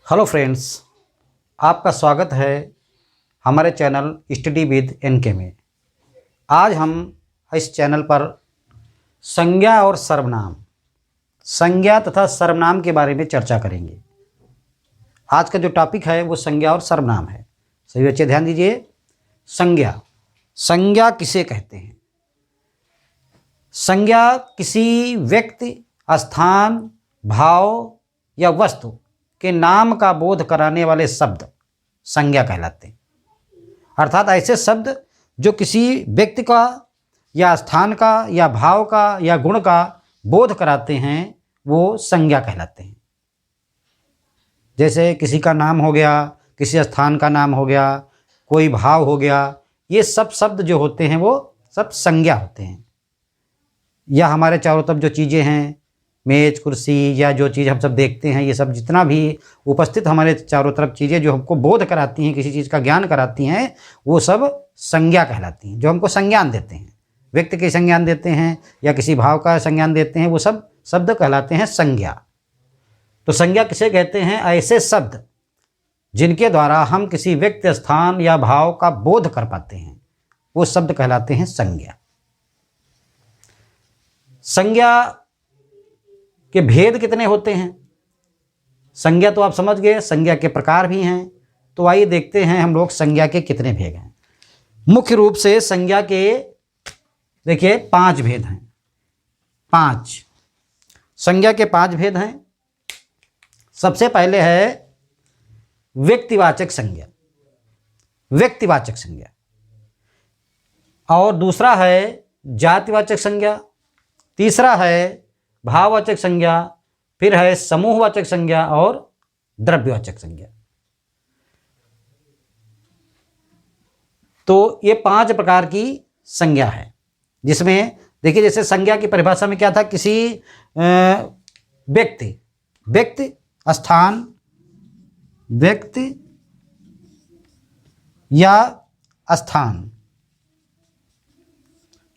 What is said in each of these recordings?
Hello friends, आपका स्वागत है हमारे चैनल स्टडी विद एनके में। आज हम इस चैनल पर संज्ञा और सर्वनाम, संज्ञा तथा सर्वनाम के बारे में चर्चा करेंगे। आज का जो टॉपिक है वो संज्ञा और सर्वनाम है। सभी बच्चे ध्यान दीजिए। संज्ञा, संज्ञा किसे कहते हैं? संज्ञा किसी व्यक्ति, स्थान, भाव या वस्तु के नाम का बोध कराने वाले शब्द संज्ञा कहलाते हैं। अर्थात ऐसे शब्द जो किसी व्यक्ति का या स्थान का या भाव का या गुण का बोध कराते हैं वो संज्ञा कहलाते हैं। जैसे किसी का नाम हो गया, किसी स्थान का नाम हो गया, कोई भाव हो गया, ये सब शब्द जो होते हैं वो सब संज्ञा होते हैं। या हमारे चारों तरफ जो चीज़ें हैं, मेज, कुर्सी या जो चीज़ हम सब देखते हैं, ये सब जितना भी उपस्थित हमारे चारों तरफ चीज़ें जो हमको बोध कराती हैं, किसी चीज़ का ज्ञान कराती हैं, वो सब संज्ञा कहलाती हैं। जो हमको संज्ञान देते हैं, व्यक्ति के संज्ञान देते हैं या किसी भाव का संज्ञान देते हैं, वो सब शब्द कहलाते हैं संज्ञा। तो संज्ञा किसे कहते हैं? ऐसे शब्द जिनके द्वारा हम किसी व्यक्ति, स्थान या भाव का बोध कर पाते हैं, वो शब्द कहलाते हैं संज्ञा। संज्ञा के भेद कितने होते हैं? संज्ञा तो आप समझ गए, संज्ञा के प्रकार भी हैं। तो आइए देखते हैं हम लोग संज्ञा के कितने भेद हैं। मुख्य रूप से संज्ञा के देखिए 5 भेद हैं। 5 संज्ञा के 5 भेद हैं। सबसे पहले है व्यक्तिवाचक संज्ञा, व्यक्तिवाचक संज्ञा। और दूसरा है जातिवाचक संज्ञा। तीसरा है भाववाचक संज्ञा। फिर है समूहवाचक संज्ञा और द्रव्यवाचक संज्ञा। तो ये 5 प्रकार की संज्ञा है, जिसमें देखिए जैसे संज्ञा की परिभाषा में क्या था? किसी व्यक्ति, स्थान, व्यक्ति या स्थान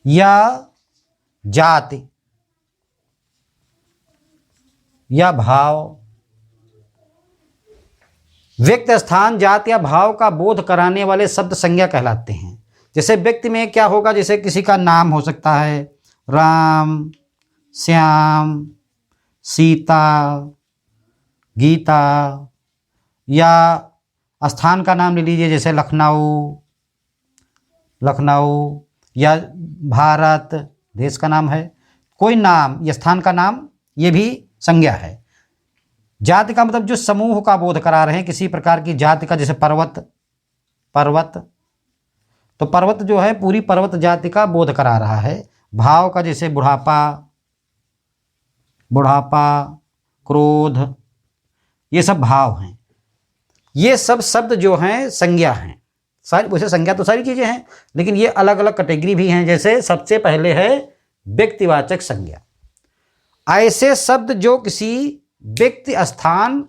या जाति या भाव, व्यक्ति, स्थान, जाति या भाव का बोध कराने वाले शब्द संज्ञा कहलाते हैं। जैसे व्यक्ति में क्या होगा? जैसे किसी का नाम हो सकता है राम, श्याम, सीता, गीता। या स्थान का नाम ले लीजिए, जैसे लखनऊ या भारत देश का नाम है। कोई नाम या स्थान का नाम, ये भी संज्ञा है। जाति का मतलब जो समूह का बोध करा रहे हैं, किसी प्रकार की जाति का, जैसे पर्वत। तो पर्वत जो है पूरी पर्वत जाति का बोध करा रहा है। भाव का जैसे बुढ़ापा, क्रोध, ये सब भाव हैं। ये सब शब्द जो हैं संज्ञा हैं। सारी वैसे संज्ञा तो सारी चीज़ें हैं, लेकिन ये अलग अलग कैटेगरी भी हैं। जैसे सबसे पहले है व्यक्तिवाचक संज्ञा। ऐसे शब्द जो किसी व्यक्ति, स्थान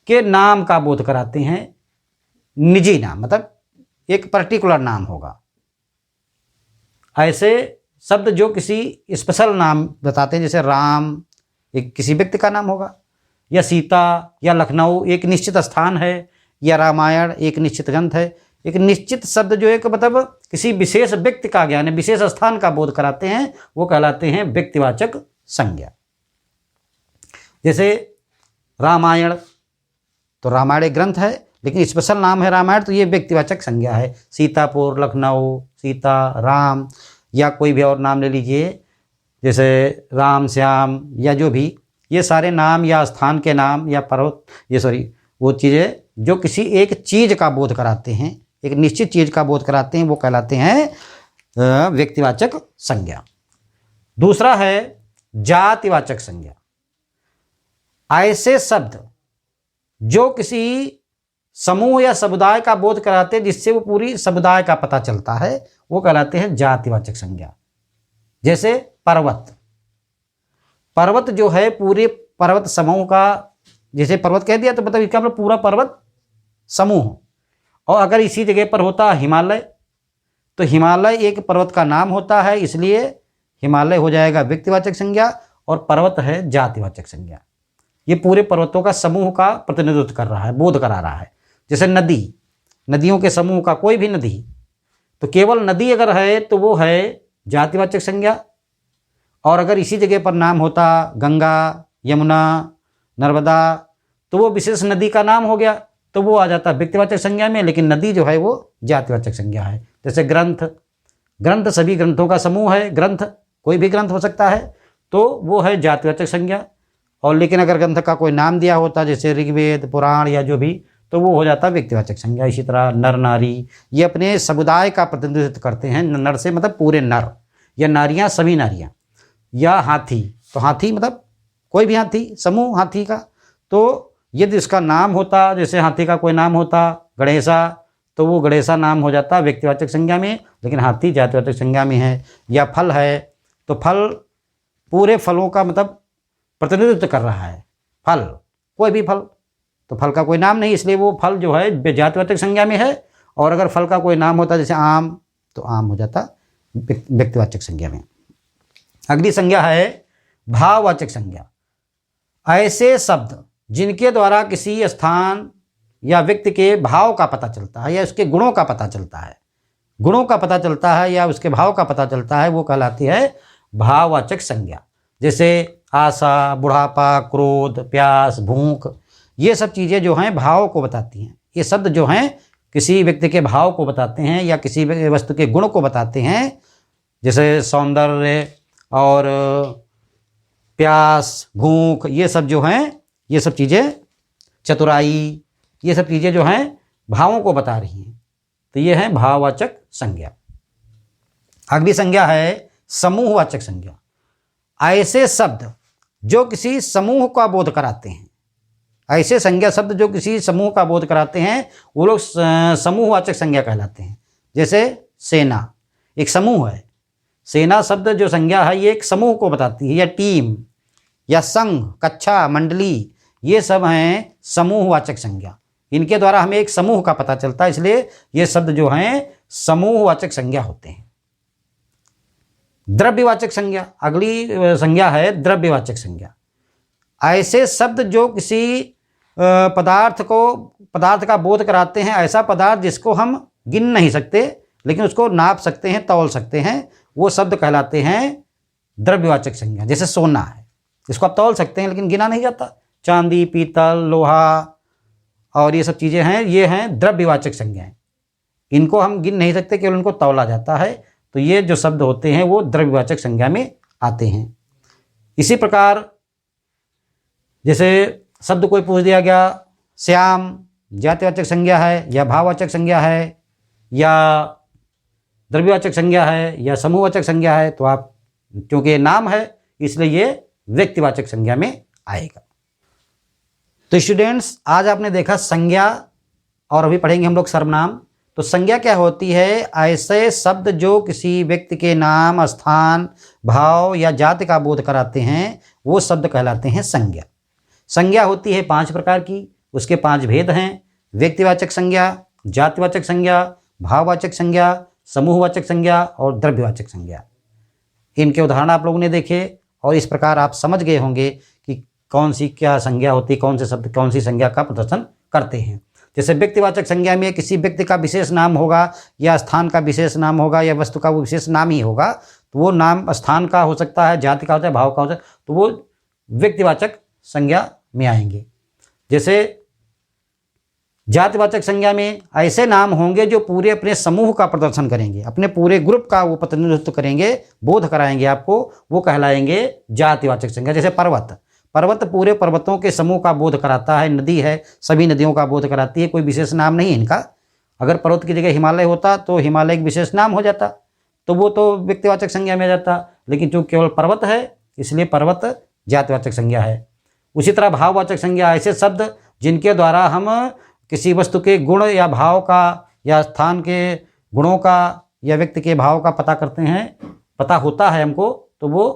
के नाम का बोध कराते हैं। निजी नाम, मतलब एक पर्टिकुलर नाम होगा। ऐसे शब्द जो किसी स्पेशल नाम बताते हैं, जैसे राम एक किसी व्यक्ति का नाम होगा, या सीता या लखनऊ एक निश्चित स्थान है, या रामायण एक निश्चित ग्रंथ है। एक निश्चित शब्द जो एक मतलब किसी विशेष व्यक्ति का ज्ञान है, विशेष स्थान का बोध कराते हैं, वो कहलाते हैं व्यक्तिवाचक संज्ञा। जैसे रामायण, तो रामायण एक ग्रंथ है, लेकिन स्पेशल नाम है रामायण, तो ये व्यक्तिवाचक संज्ञा है। सीतापुर, लखनऊ, सीता, राम, या कोई भी और नाम ले लीजिए, जैसे राम, श्याम या जो भी, ये सारे नाम या स्थान के नाम या पर्वत, वो चीज़ें जो किसी एक चीज़ का बोध कराते हैं, एक निश्चित चीज़ का बोध कराते हैं, वो कहलाते हैं व्यक्तिवाचक संज्ञा। दूसरा है जातिवाचक संज्ञा। ऐसे शब्द जो किसी समूह या समुदाय का बोध कराते हैं, जिससे वो पूरी समुदाय का पता चलता है, वो कहलाते हैं जातिवाचक संज्ञा। जैसे पर्वत जो है पूरे पर्वत समूह का, जैसे पर्वत कह दिया तो मतलब इसका मतलब पूरा पर्वत समूह। और अगर इसी जगह पर होता हिमालय, तो हिमालय एक पर्वत का नाम होता है, इसलिए हिमालय हो जाएगा व्यक्तिवाचक संज्ञा और पर्वत है जातिवाचक संज्ञा। ये पूरे पर्वतों का समूह का प्रतिनिधित्व कर रहा है, बोध करा रहा है। जैसे नदी, नदियों के समूह का कोई भी नदी, तो केवल नदी अगर है तो वो है जातिवाचक संज्ञा। और अगर इसी जगह पर नाम होता गंगा, यमुना, नर्मदा, तो वो विशेष नदी का नाम हो गया, तो वो आ जाता व्यक्तिवाचक संज्ञा में। लेकिन नदी जो है वो जातिवाचक संज्ञा है। जैसे ग्रंथ, ग्रंथ सभी ग्रंथों का समूह है, ग्रंथ कोई भी ग्रंथ हो सकता है, तो वो है जातिवाचक संज्ञा। और लेकिन अगर ग्रंथ का कोई नाम दिया होता जैसे ऋग्वेद, पुराण या जो भी, तो वो हो जाता व्यक्तिवाचक संज्ञा। इसी तरह नर नारी, ये अपने समुदाय का प्रतिनिधित्व करते हैं। नर से मतलब पूरे नर, या नारियां सभी नारियां। या हाथी, तो हाथी मतलब कोई भी हाथी, समूह हाथी का। तो यदि इसका नाम होता, जैसे हाथी का कोई नाम होता गणेशा, तो वो गणेशा नाम हो जाता व्यक्तिवाचक संज्ञा में, लेकिन हाथी जातिवाचक संज्ञा में है। या फल है, तो फल पूरे फलों का मतलब प्रतिनिधित्व कर रहा है। फल कोई भी फल, तो फल का कोई नाम नहीं, इसलिए वो फल जो है जातिवाचक संज्ञा में है। और अगर फल का कोई नाम होता जैसे आम, तो आम हो जाता व्यक्तिवाचक संज्ञा में। अगली संज्ञा है भाववाचक संज्ञा। ऐसे शब्द जिनके द्वारा किसी स्थान या व्यक्ति के भाव का पता चलता है या उसके गुणों का पता चलता है, गुणों का पता चलता है या उसके भाव का पता चलता है, वो कहलाती है भाववाचक संज्ञा। जैसे आशा, बुढ़ापा, क्रोध, प्यास, भूख, ये सब चीज़ें जो हैं भाव को बताती हैं। ये शब्द जो हैं किसी व्यक्ति के भाव को बताते हैं या किसी वस्तु के गुण को बताते हैं। जैसे सौंदर्य और प्यास, भूख, ये सब जो हैं, ये सब चीज़ें, चतुराई, ये सब चीज़ें जो हैं भावों को बता रही हैं। तो ये है भाववाचक संज्ञा। अगली संज्ञा है समूहवाचक संज्ञा। ऐसे शब्द जो किसी समूह का बोध कराते हैं, ऐसे संज्ञा शब्द जो किसी समूह का बोध कराते हैं, वो लोग समूहवाचक संज्ञा कहलाते हैं। जैसे सेना एक समूह है, सेना शब्द जो संज्ञा है ये एक समूह को बताती है, या टीम, या संघ, कक्षा, मंडली, ये सब हैं समूहवाचक संज्ञा। इनके द्वारा हमें एक समूह का पता चलता है, इसलिए ये शब्द जो हैं समूहवाचक संज्ञा होते हैं। द्रव्यवाचक संज्ञा, अगली संज्ञा है द्रव्यवाचक संज्ञा। ऐसे शब्द जो किसी पदार्थ का बोध कराते हैं, ऐसा पदार्थ जिसको हम गिन नहीं सकते लेकिन उसको नाप सकते हैं, तौल सकते हैं, वो शब्द कहलाते हैं द्रव्यवाचक संज्ञा। जैसे सोना है, इसको आप तौल सकते हैं लेकिन गिना नहीं जाता। चांदी, पीतल, लोहा और ये सब चीज़ें हैं, ये हैं द्रव्यवाचक संज्ञाएं। इनको हम गिन नहीं सकते, केवल इनको तौला जाता है। तो ये जो शब्द होते हैं वो द्रव्यवाचक संज्ञा में आते हैं। इसी प्रकार जैसे शब्द कोई पूछ दिया गया, श्याम जातिवाचक संज्ञा है या भाववाचक संज्ञा है या द्रव्यवाचक संज्ञा है या समूहवाचक संज्ञा है, तो आप, क्योंकि ये नाम है इसलिए ये व्यक्तिवाचक संज्ञा में आएगा। तो स्टूडेंट्स, आज आपने देखा संज्ञा और अभी पढ़ेंगे हम लोग सर्वनाम। तो संज्ञा क्या होती है? ऐसे शब्द जो किसी व्यक्ति के नाम, स्थान, भाव या जाति का बोध कराते हैं, वो शब्द कहलाते हैं संज्ञा। संज्ञा होती है 5 प्रकार की, उसके 5 भेद हैं। व्यक्तिवाचक संज्ञा, जातिवाचक संज्ञा, भाववाचक संज्ञा, समूहवाचक संज्ञा और द्रव्यवाचक संज्ञा। इनके उदाहरण आप लोगों ने देखे और इस प्रकार आप समझ गए होंगे कि कौन सी क्या संज्ञा होती है, कौन से शब्द कौन सी संज्ञा का प्रदर्शन करते हैं। जैसे व्यक्तिवाचक संज्ञा में किसी व्यक्ति का विशेष नाम होगा या स्थान का विशेष नाम होगा या वस्तु का वो विशेष नाम ही होगा, तो वो नाम स्थान का हो सकता है, जाति का हो सकता है, भाव का हो सकता है, तो वो व्यक्तिवाचक संज्ञा में आएंगे। जैसे जातिवाचक संज्ञा में ऐसे नाम होंगे जो पूरे अपने समूह का प्रदर्शन करेंगे, अपने पूरे ग्रुप का वो प्रतिनिधित्व करेंगे, बोध कराएंगे आपको, वो कहलाएंगे जातिवाचक संज्ञा। जैसे पर्वत, पर्वत पूरे पर्वतों के समूह का बोध कराता है। नदी है, सभी नदियों का बोध कराती है, कोई विशेष नाम नहीं है इनका। अगर पर्वत की जगह हिमालय होता तो हिमालय एक विशेष नाम हो जाता, तो वो तो व्यक्तिवाचक संज्ञा में आ जाता, लेकिन जो केवल पर्वत है इसलिए पर्वत जातिवाचक संज्ञा है। उसी तरह भाववाचक संज्ञा, ऐसे शब्द जिनके द्वारा हम किसी वस्तु के गुण या भाव का या स्थान के गुणों का या व्यक्ति के भाव का पता करते हैं, पता होता है हमको, तो वो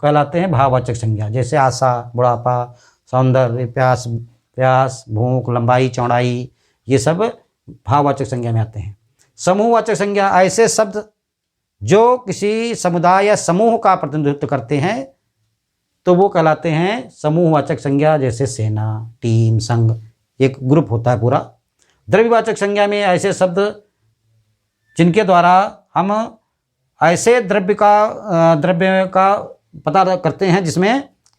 कहलाते हैं भाववाचक संज्ञा। जैसे आशा, बुढ़ापा, सौंदर्य, प्यास, भूख, लंबाई, चौड़ाई, ये सब भाववाचक संज्ञा में आते हैं। समूहवाचक संज्ञा, ऐसे शब्द जो किसी समुदाय या समूह का प्रतिनिधित्व करते हैं, तो वो कहलाते हैं समूहवाचक संज्ञा, जैसे सेना, टीम, संघ, एक ग्रुप होता है पूरा। द्रव्यवाचक संज्ञा में ऐसे शब्द जिनके द्वारा हम ऐसे द्रव्य का पता करते हैं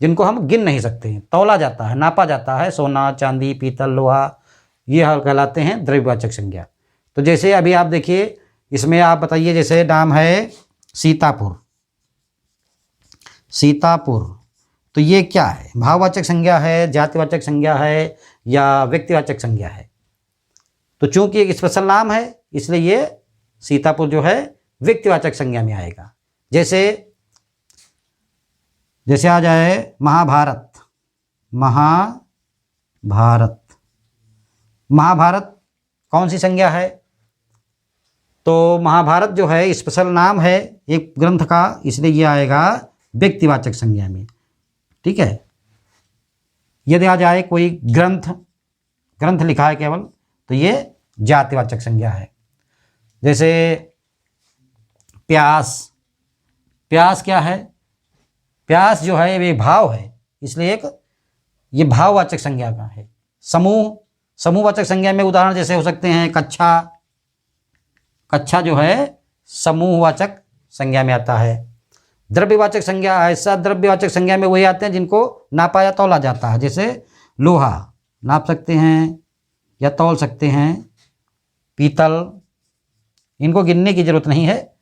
जिनको हम गिन नहीं सकते हैं, तौला जाता है, नापा जाता है, सोना, चांदी, पीतल, लोहा, ये हाल कहलाते हैं द्रव्यवाचक संज्ञा। तो जैसे अभी आप देखिए, इसमें आप बताइए, जैसे नाम है सीतापुर, सीतापुर, तो ये क्या है? भाववाचक संज्ञा है, जातिवाचक संज्ञा है, या व्यक्तिवाचक संज्ञा है? तो चूंकि एक स्पेशल नाम है इसलिए ये सीतापुर जो है व्यक्तिवाचक संज्ञा में आएगा। जैसे आ जाए महाभारत, महाभारत, महाभारत कौन सी संज्ञा है? तो महाभारत जो है स्पेशल नाम है एक ग्रंथ का, इसलिए ये आएगा व्यक्तिवाचक संज्ञा में। ठीक है। यदि आ जाए कोई ग्रंथ लिखा है केवल, तो ये जातिवाचक संज्ञा है। जैसे प्यास, प्यास क्या है? प्यास जो है ये भाव है, इसलिए ये भाववाचक संज्ञा का है। समूहवाचक संज्ञा में उदाहरण जैसे हो सकते हैं कक्षा, कक्षा जो है समूहवाचक संज्ञा में आता है। द्रव्यवाचक संज्ञा, ऐसा द्रव्यवाचक संज्ञा में वही आते हैं जिनको नापा या तौला जाता है। जैसे लोहा नाप सकते हैं या तौल सकते हैं, पीतल, इनको गिनने की जरूरत नहीं है,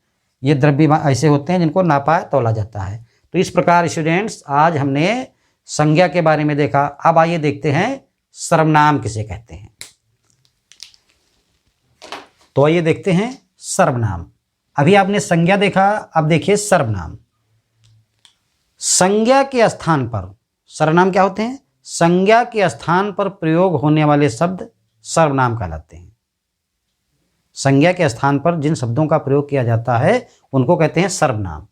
ये द्रव्य ऐसे होते हैं जिनको नापा तौला जाता है। तो इस प्रकार स्टूडेंट्स आज हमने संज्ञा के बारे में देखा। अब आइए देखते हैं सर्वनाम किसे कहते हैं। तो आइए देखते हैं सर्वनाम। अभी आपने संज्ञा देखा, अब देखिए सर्वनाम। संज्ञा के स्थान पर, सर्वनाम क्या होते हैं? संज्ञा के स्थान पर प्रयोग होने वाले शब्द सर्वनाम कहलाते हैं। संज्ञा के स्थान पर जिन शब्दों का प्रयोग किया जाता है उनको कहते हैं सर्वनाम।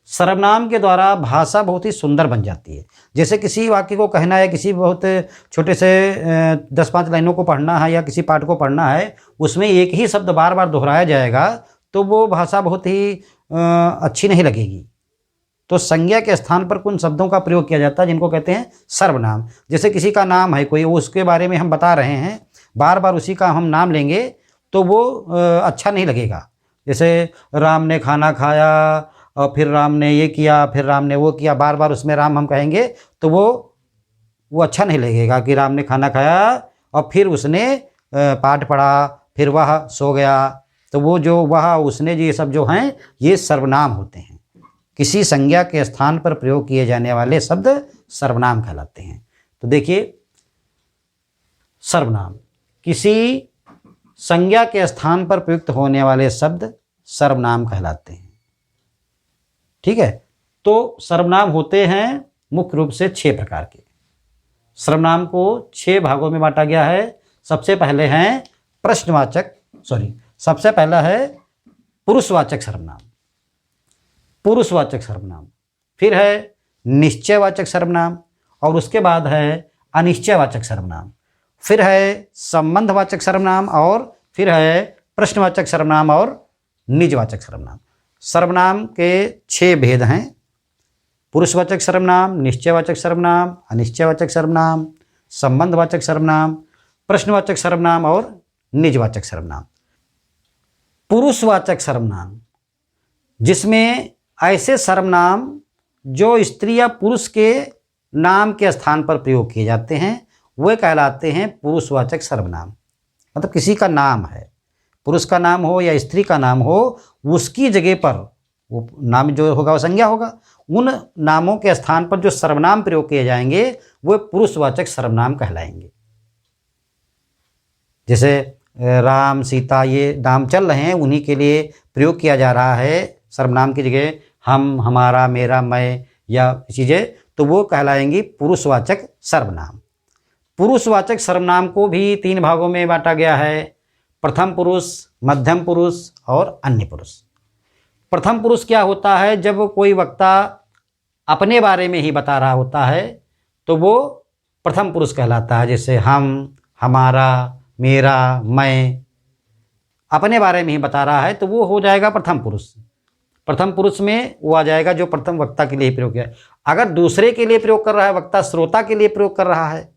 सर्वनाम के द्वारा भाषा बहुत ही सुंदर बन जाती है। जैसे किसी वाक्य को कहना है, किसी बहुत छोटे से 10-5 लाइनों को पढ़ना है या किसी पाठ को पढ़ना है, उसमें एक ही शब्द बार बार दोहराया जाएगा तो वो भाषा बहुत ही अच्छी नहीं लगेगी। तो संज्ञा के स्थान पर कुछ शब्दों का प्रयोग किया जाता है जिनको कहते हैं सर्वनाम। जैसे किसी का नाम है कोई, उसके बारे में हम बता रहे हैं, बार बार उसी का हम नाम लेंगे तो वो अच्छा नहीं लगेगा। जैसे राम ने खाना खाया और फिर राम ने ये किया, फिर राम ने वो किया, बार बार उसमें राम हम कहेंगे तो वो अच्छा नहीं लगेगा कि राम ने खाना खाया और फिर उसने पाठ पढ़ा, फिर वह सो गया। तो वो जो वह उसने ये सब जो हैं ये सर्वनाम होते हैं। किसी संज्ञा के स्थान पर प्रयोग किए जाने वाले शब्द सर्वनाम कहलाते हैं। तो देखिए सर्वनाम, किसी संज्ञा के स्थान पर प्रयुक्त होने वाले शब्द सर्वनाम कहलाते हैं। ठीक है। तो सर्वनाम होते हैं मुख्य रूप से 6 प्रकार के। सर्वनाम को 6 भागों में बांटा गया है। सबसे पहले हैं सबसे पहला है पुरुषवाचक सर्वनाम, पुरुषवाचक सर्वनाम, फिर है निश्चयवाचक सर्वनाम, और उसके बाद है अनिश्चयवाचक सर्वनाम, फिर है संबंधवाचक सर्वनाम, और फिर है प्रश्नवाचक सर्वनाम और निजवाचक सर्वनाम। सर्वनाम के 6 भेद हैं: पुरुषवाचक सर्वनाम, निश्चयवाचक सर्वनाम, अनिश्चयवाचक सर्वनाम, संबंधवाचक सर्वनाम, प्रश्नवाचक सर्वनाम और निजवाचक सर्वनाम। पुरुषवाचक सर्वनाम, जिसमें ऐसे सर्वनाम जो स्त्री या पुरुष के नाम के स्थान पर प्रयोग किए जाते हैं वे कहलाते हैं पुरुषवाचक सर्वनाम। मतलब किसी का नाम है, पुरुष का नाम हो या स्त्री का नाम हो, उसकी जगह पर वो नाम जो होगा वो संज्ञा होगा। उन नामों के स्थान पर जो सर्वनाम प्रयोग किए जाएंगे वो पुरुषवाचक सर्वनाम कहलाएंगे। जैसे राम, सीता, ये नाम चल रहे हैं, उन्हीं के लिए प्रयोग किया जा रहा है सर्वनाम की जगह हम, हमारा, मेरा, मैं या चीज़ें, तो वो कहलाएंगी पुरुषवाचक सर्वनाम। पुरुषवाचक सर्वनाम को भी 3 भागों में बांटा गया है: प्रथम पुरुष, मध्यम पुरुष और अन्य पुरुष। प्रथम पुरुष क्या होता है? जब कोई वक्ता अपने बारे में ही बता रहा होता है तो वो प्रथम पुरुष कहलाता है। जैसे हम, हमारा, मेरा, मैं, अपने बारे में ही बता रहा है तो वो हो जाएगा प्रथम पुरुष। प्रथम पुरुष में वो आ जाएगा जो प्रथम वक्ता के लिए ही प्रयोग किया है। अगर दूसरे के लिए प्रयोग कर रहा है, वक्ता श्रोता के लिए प्रयोग कर रहा है,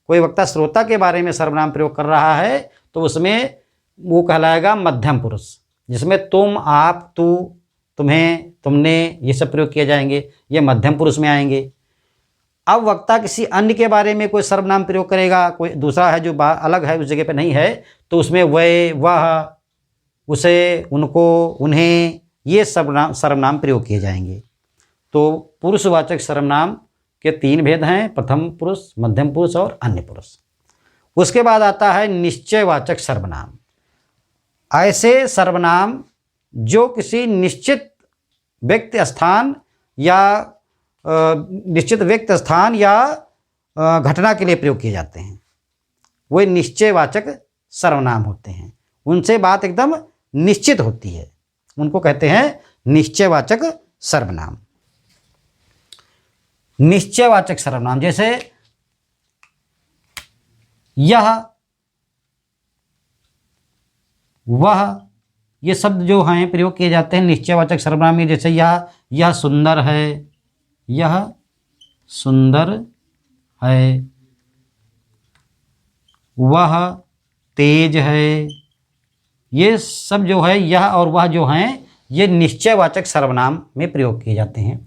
कोई वक्ता श्रोता के बारे में सर्वनाम प्रयोग कर रहा है, तो उसमें वो कहलाएगा मध्यम पुरुष, जिसमें तुम, आप, तू, तुम्हें, तुमने, ये सब प्रयोग किए जाएंगे, ये मध्यम पुरुष में आएंगे। अब वक्ता किसी अन्य के बारे में कोई सर्वनाम प्रयोग करेगा, कोई दूसरा है जो अलग है, उस जगह पे नहीं है, तो उसमें वह, वह, उसे, उनको, उन्हें, ये सर्वनाम प्रयोग किए जाएंगे। तो पुरुषवाचक सर्वनाम के 3 भेद हैं, प्रथम पुरुष, मध्यम पुरुष और अन्य पुरुष। उसके बाद आता है निश्चयवाचक सर्वनाम। ऐसे सर्वनाम जो किसी निश्चित व्यक्ति स्थान या घटना के लिए प्रयोग किए जाते हैं, वे निश्चयवाचक सर्वनाम होते हैं। उनसे बात एकदम निश्चित होती है, उनको कहते हैं निश्चयवाचक सर्वनाम। निश्चयवाचक सर्वनाम जैसे यह, वह, ये शब्द जो हैं प्रयोग किए जाते हैं निश्चयवाचक सर्वनाम में। जैसे यह सुंदर है, यह सुंदर है, वह तेज है, ये सब जो है, यह और वह जो हैं, ये निश्चयवाचक सर्वनाम में प्रयोग किए जाते हैं।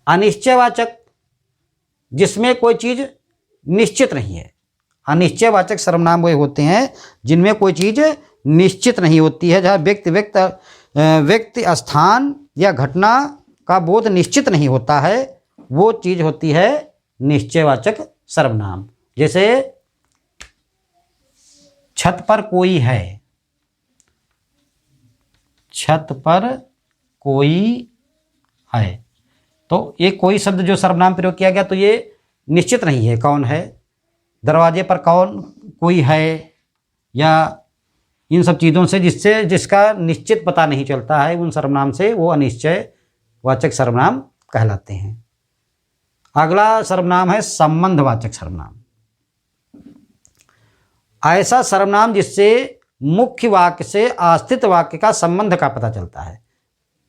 अनिश्चयवाचक, जिसमें कोई चीज़ निश्चित नहीं है, अनिश्चयवाचक सर्वनाम वे होते हैं जिनमें कोई चीज़ निश्चित नहीं होती है, जहाँ व्यक्ति स्थान या घटना का बोध निश्चित नहीं होता है, वो चीज़ होती है निश्चयवाचक सर्वनाम। जैसे छत पर कोई है, छत पर कोई है, तो ये कोई शब्द जो सर्वनाम प्रयोग किया गया तो ये निश्चित नहीं है कौन है। दरवाजे पर कोई है, या इन सब चीज़ों से जिसका निश्चित पता नहीं चलता है, उन सर्वनाम से वो अनिश्चयवाचक सर्वनाम कहलाते हैं। अगला सर्वनाम है संबंधवाचक सर्वनाम। ऐसा सर्वनाम जिससे मुख्य वाक्य से आश्रित वाक्य का संबंध का पता चलता है।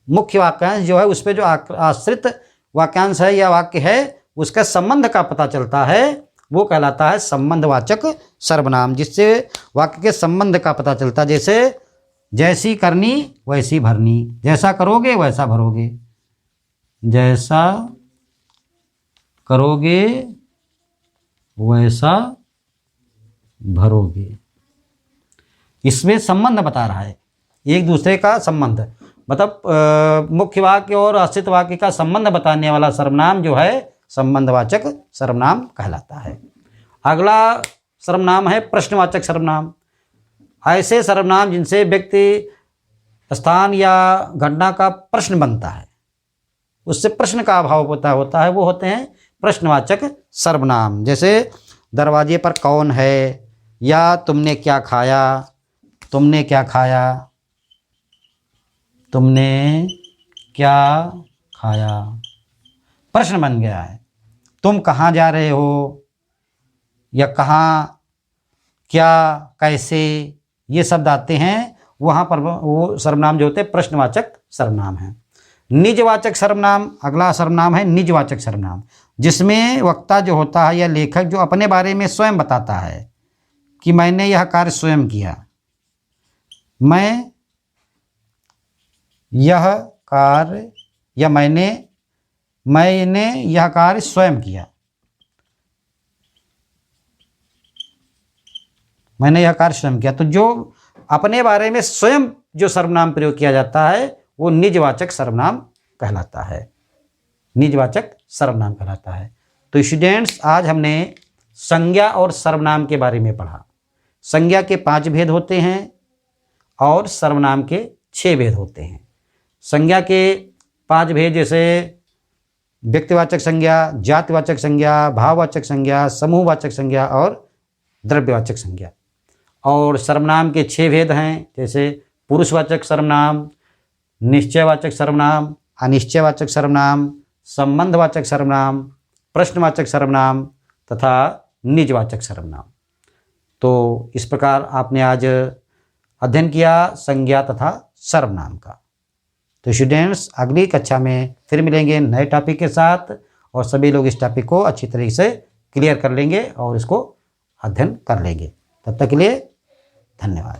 मुख्य वाक्यांश जो है उस पर जो आश्रित वाक्यांश है या वाक्य है उसका संबंध का पता चलता है, वो कहलाता है संबंधवाचक सर्वनाम, जिससे वाक्य के संबंध का पता चलता है। जैसे जैसी करनी वैसी भरनी, जैसा करोगे वैसा भरोगे, जैसा करोगे वैसा भरोगे। इसमें संबंध बता रहा है, एक दूसरे का संबंध, मतलब मुख्य वाक्य और आश्रित वाक्य का संबंध बताने वाला सर्वनाम जो है संबंधवाचक सर्वनाम कहलाता है। अगला सर्वनाम है प्रश्नवाचक सर्वनाम। ऐसे सर्वनाम जिनसे व्यक्ति, स्थान या घटना का प्रश्न बनता है, उससे प्रश्न का अभाव होता है, वो होते हैं प्रश्नवाचक सर्वनाम। जैसे दरवाजे पर कौन है, या तुमने क्या खाया, तुमने क्या खाया, तुमने क्या खाया, प्रश्न बन गया है। तुम कहाँ जा रहे हो, या कहाँ, क्या, कैसे, ये शब्द आते हैं, वहाँ पर वो सर्वनाम जो होते हैं प्रश्नवाचक सर्वनाम हैं। निजवाचक सर्वनाम, अगला सर्वनाम है निजवाचक सर्वनाम, जिसमें वक्ता जो होता है या लेखक जो अपने बारे में स्वयं बताता है कि मैंने यह कार्य स्वयं किया, मैं यह कार्य, या मैंने यह कार्य स्वयं किया, मैंने यह कार्य स्वयं किया। तो जो अपने बारे में स्वयं जो सर्वनाम प्रयोग किया जाता है वो निजवाचक सर्वनाम कहलाता है, निजवाचक सर्वनाम कहलाता है। तो स्टूडेंट्स, आज हमने संज्ञा और सर्वनाम के बारे में पढ़ा। संज्ञा के 5 भेद होते हैं और सर्वनाम के 6 भेद होते हैं। संज्ञा के 5 भेद जैसे व्यक्तिवाचक संज्ञा, जातिवाचक संज्ञा, भाववाचक संज्ञा, समूहवाचक संज्ञा और द्रव्यवाचक संज्ञा। और सर्वनाम के 6 भेद हैं, जैसे पुरुषवाचक सर्वनाम, निश्चयवाचक सर्वनाम, अनिश्चयवाचक सर्वनाम, संबंधवाचक सर्वनाम, प्रश्नवाचक सर्वनाम तथा निजवाचक सर्वनाम। तो इस प्रकार आपने आज अध्ययन किया संज्ञा तथा सर्वनाम का। तो स्टूडेंट्स अगली कक्षा में फिर मिलेंगे नए टॉपिक के साथ, और सभी लोग इस टॉपिक को अच्छी तरीके से क्लियर कर लेंगे और इसको अध्ययन कर लेंगे। तब तक के लिए धन्यवाद।